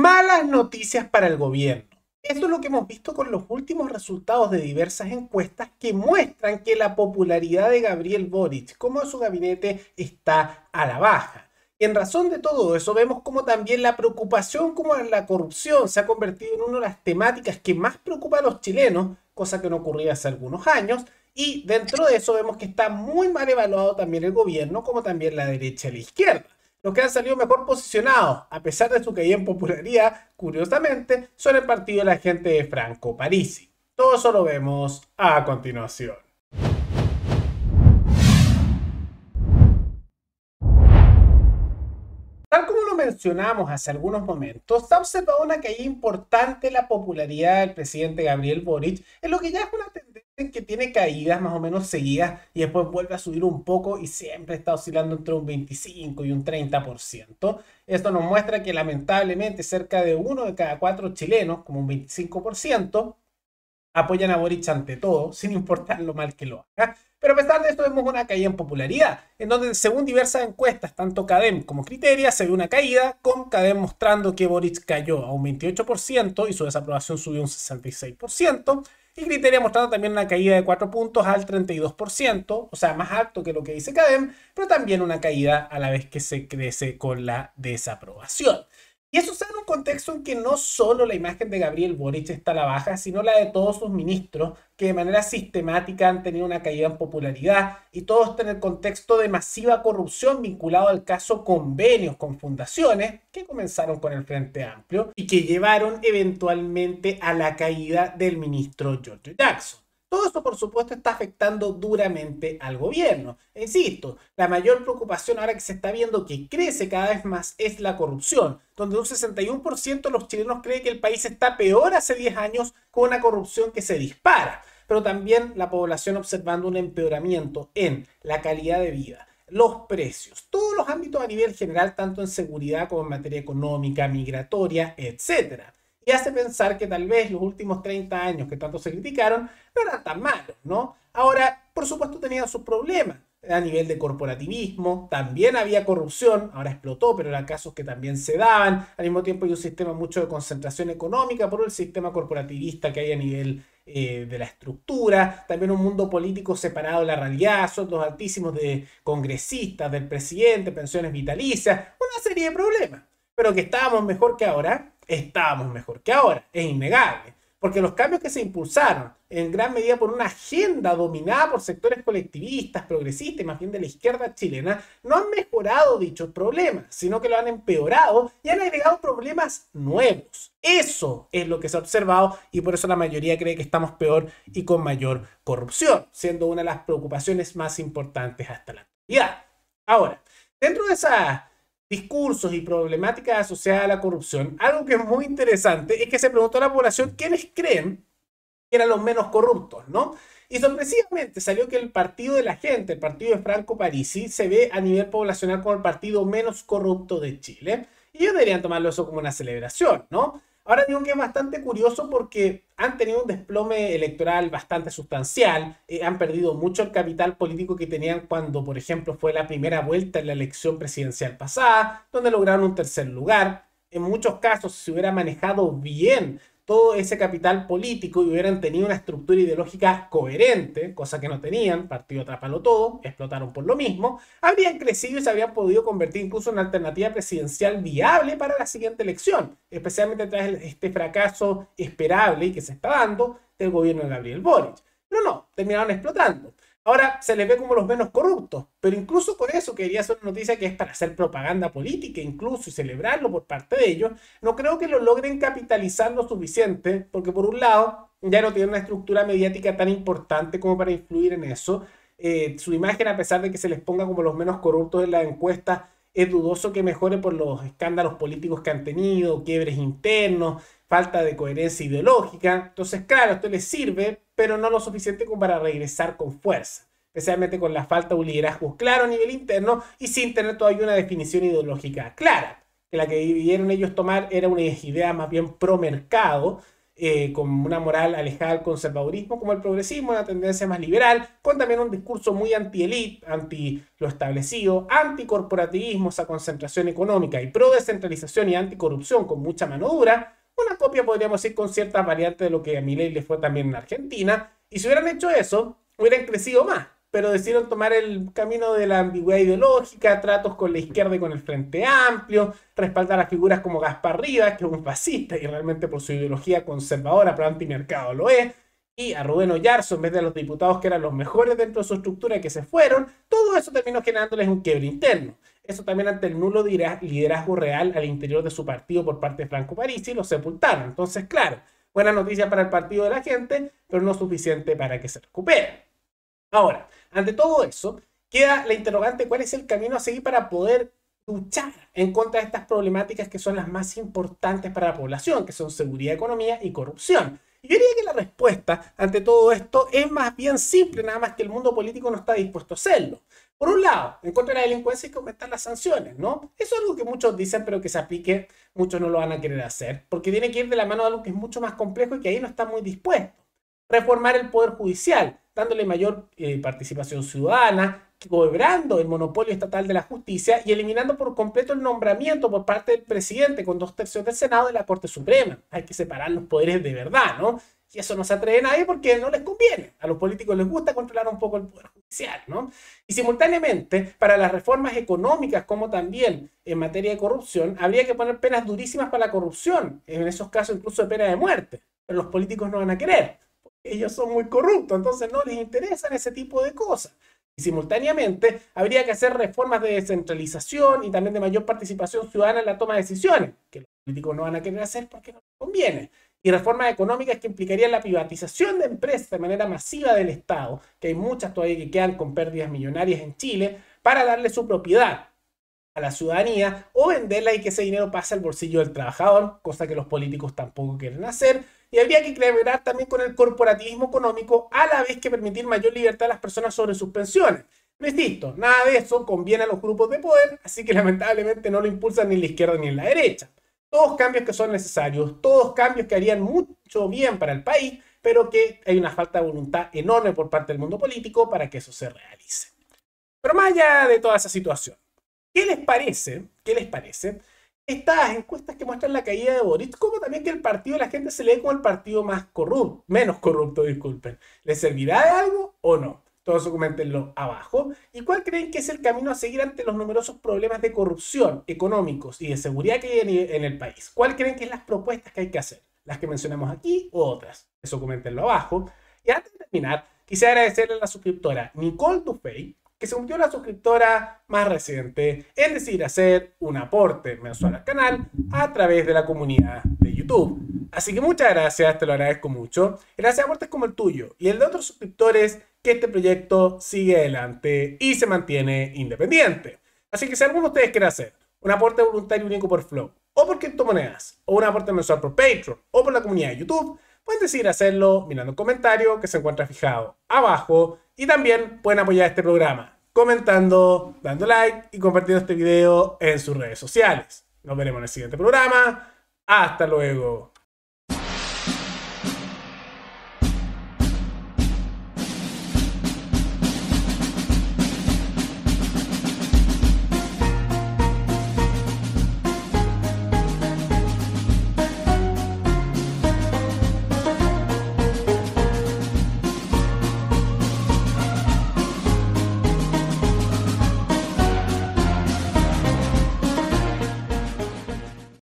Malas noticias para el gobierno. Esto es lo que hemos visto con los últimos resultados de diversas encuestas que muestran que la popularidad de Gabriel Boric como de su gabinete está a la baja. Y en razón de todo eso vemos como también la preocupación como en la corrupción se ha convertido en una de las temáticas que más preocupa a los chilenos, cosa que no ocurría hace algunos años. Y dentro de eso vemos que está muy mal evaluado también el gobierno, como también la derecha y la izquierda. Los que han salido mejor posicionados, a pesar de su caída en popularidad, curiosamente, son el partido de la gente de Franco Parisi. Todo eso lo vemos a continuación. Tal como lo mencionamos hace algunos momentos, se ha observado una caída importante en la popularidad del presidente Gabriel Boric, en lo que ya es una tendencia en que tiene caídas más o menos seguidas y después vuelve a subir un poco y siempre está oscilando entre un 25 y un 30%. Esto nos muestra que lamentablemente cerca de 1 de cada 4 chilenos, como un 25%, apoyan a Boric ante todo, sin importar lo mal que lo haga. Pero a pesar de esto vemos una caída en popularidad, en donde según diversas encuestas, tanto CADEM como Criteria, se ve una caída, con CADEM mostrando que Boric cayó a un 28% y su desaprobación subió un 66%, y Criteria mostrando también una caída de 4 puntos al 32%, o sea, más alto que lo que dice CADEM, pero también una caída a la vez que se crece con la desaprobación. Y eso se da en un contexto en que no solo la imagen de Gabriel Boric está a la baja, sino la de todos sus ministros, que de manera sistemática han tenido una caída en popularidad, y todo esto en el contexto de masiva corrupción vinculado al caso convenios con fundaciones, que comenzaron con el Frente Amplio y que llevaron eventualmente a la caída del ministro Giorgio Jackson. Todo esto, por supuesto, está afectando duramente al gobierno. E insisto, la mayor preocupación ahora que se está viendo que crece cada vez más es la corrupción, donde un 61% de los chilenos cree que el país está peor hace 10 años con una corrupción que se dispara, pero también la población observando un empeoramiento en la calidad de vida, los precios, todos los ámbitos a nivel general, tanto en seguridad como en materia económica, migratoria, etcétera. Y hace pensar que tal vez los últimos 30 años que tanto se criticaron no eran tan malos, ¿no? Ahora, por supuesto, tenían sus problemas a nivel de corporativismo, también había corrupción, ahora explotó, pero eran casos que también se daban. Al mismo tiempo hay un sistema mucho de concentración económica por el sistema corporativista que hay a nivel de la estructura, también un mundo político separado de la realidad, sueldos altísimos de congresistas, del presidente, pensiones vitalicias, una serie de problemas. Pero que estábamos mejor que ahora, estábamos mejor que ahora, es innegable. Porque los cambios que se impulsaron en gran medida por una agenda dominada por sectores colectivistas, progresistas y más bien de la izquierda chilena, no han mejorado dichos problemas, sino que lo han empeorado y han agregado problemas nuevos. Eso es lo que se ha observado y por eso la mayoría cree que estamos peor y con mayor corrupción, siendo una de las preocupaciones más importantes hasta la actualidad. Ahora, dentro de esa discursos y problemáticas asociadas a la corrupción, algo que es muy interesante es que se preguntó a la población quiénes creen que eran los menos corruptos, ¿no? Y sorpresivamente salió que el partido de la gente, el partido de Franco Parisi, se ve a nivel poblacional como el partido menos corrupto de Chile. Y ellos deberían tomarlo eso como una celebración, ¿no? Ahora digo que es bastante curioso porque han tenido un desplome electoral bastante sustancial, han perdido mucho el capital político que tenían cuando, por ejemplo, fue la primera vuelta en la elección presidencial pasada, donde lograron un tercer lugar. En muchos casos, si se hubiera manejado bien todo ese capital político y hubieran tenido una estructura ideológica coherente, cosa que no tenían, partido Trápalo Todo, explotaron por lo mismo, habrían crecido y se habrían podido convertir incluso en una alternativa presidencial viable para la siguiente elección, especialmente tras este fracaso esperable y que se está dando del gobierno de Gabriel Boric. Pero no, terminaron explotando. Ahora se les ve como los menos corruptos, pero incluso con eso, que debería ser una noticia que es para hacer propaganda política incluso y celebrarlo por parte de ellos, no creo que lo logren capitalizar lo suficiente, porque por un lado ya no tienen una estructura mediática tan importante como para influir en eso. Su imagen, a pesar de que se les ponga como los menos corruptos en la encuesta, es dudoso que mejore por los escándalos políticos que han tenido, quiebres internos, falta de coherencia ideológica. Entonces, claro, esto les sirve, pero no lo suficiente como para regresar con fuerza, especialmente con la falta de un liderazgo claro a nivel interno y sin tener todavía una definición ideológica clara, que la que debieron ellos tomar era una idea más bien pro mercado, con una moral alejada del conservadurismo como el progresismo, una tendencia más liberal, con también un discurso muy anti-elite, anti lo establecido, anticorporativismo, esa concentración económica y pro-descentralización y anticorrupción con mucha mano dura. Una copia, podríamos decir, con ciertas variantes de lo que a Milei le fue también en Argentina. Y si hubieran hecho eso, hubieran crecido más. Pero decidieron tomar el camino de la ambigüedad ideológica, tratos con la izquierda y con el Frente Amplio, respaldar a figuras como Gaspar Rivas, que es un fascista y realmente por su ideología conservadora, pero antimercado lo es, y a Rubén Oyarzo en vez de los diputados que eran los mejores dentro de su estructura y que se fueron. Todo eso terminó generándoles un quiebre interno. Eso también ante el nulo liderazgo real al interior de su partido por parte de Franco Parisi, lo sepultaron. Entonces, claro, buena noticia para el partido de la gente, pero no suficiente para que se recupere. Ahora, ante todo eso, queda la interrogante: ¿cuál es el camino a seguir para poder luchar en contra de estas problemáticas que son las más importantes para la población, que son seguridad, economía y corrupción? Y yo diría que la respuesta ante todo esto es más bien simple, nada más que el mundo político no está dispuesto a hacerlo. Por un lado, en contra de la delincuencia hay que aumentar las sanciones, ¿no? Eso es algo que muchos dicen, pero que se aplique, muchos no lo van a querer hacer, porque tiene que ir de la mano de algo que es mucho más complejo y que ahí no está muy dispuesto. Reformar el Poder Judicial, dándole mayor participación ciudadana, cobrando el monopolio estatal de la justicia y eliminando por completo el nombramiento por parte del presidente con 2/3 del Senado de la Corte Suprema. Hay que separar los poderes de verdad, ¿no? Y eso no se atreve a nadie porque no les conviene. A los políticos les gusta controlar un poco el Poder Judicial, ¿no? Y simultáneamente, para las reformas económicas como también en materia de corrupción, habría que poner penas durísimas para la corrupción, en esos casos incluso de pena de muerte. Pero los políticos no van a querer. Ellos son muy corruptos, entonces no les interesan ese tipo de cosas. Y simultáneamente habría que hacer reformas de descentralización y también de mayor participación ciudadana en la toma de decisiones, que los políticos no van a querer hacer porque no les conviene. Y reformas económicas que implicarían la privatización de empresas de manera masiva del Estado, que hay muchas todavía que quedan con pérdidas millonarias en Chile, para darle su propiedad a la ciudadanía o venderla y que ese dinero pase al bolsillo del trabajador, cosa que los políticos tampoco quieren hacer. Y habría que equilibrar también con el corporativismo económico, a la vez que permitir mayor libertad a las personas sobre sus pensiones. No insisto, nada de eso conviene a los grupos de poder, así que lamentablemente no lo impulsan ni la izquierda ni la derecha. Todos cambios que son necesarios, todos cambios que harían mucho bien para el país, pero que hay una falta de voluntad enorme por parte del mundo político para que eso se realice. Pero más allá de toda esa situación, ¿qué les parece? ¿Qué les parece estas encuestas que muestran la caída de Boric, como también que el partido de la gente se lee como el partido más corrupto, menos corrupto, disculpen? ¿Les servirá de algo o no? Todos coméntenlo abajo. ¿Y cuál creen que es el camino a seguir ante los numerosos problemas de corrupción económicos y de seguridad que hay en el país? ¿Cuál creen que es las propuestas que hay que hacer? ¿Las que mencionamos aquí o otras? Eso coméntenlo abajo. Y antes de terminar, quisiera agradecerle a la suscriptora Nicole Dufay, que se volvió la suscriptora más reciente en decidir hacer un aporte mensual al canal a través de la comunidad de YouTube. Así que muchas gracias, te lo agradezco mucho. Gracias a aportes como el tuyo y el de otros suscriptores, que este proyecto sigue adelante y se mantiene independiente. Así que si alguno de ustedes quiere hacer un aporte voluntario único por Flow, o por criptomonedas, o un aporte mensual por Patreon, o por la comunidad de YouTube, pueden decidir hacerlo mirando un comentario que se encuentra fijado abajo. Y también pueden apoyar este programa comentando, dando like y compartiendo este video en sus redes sociales. Nos veremos en el siguiente programa. Hasta luego.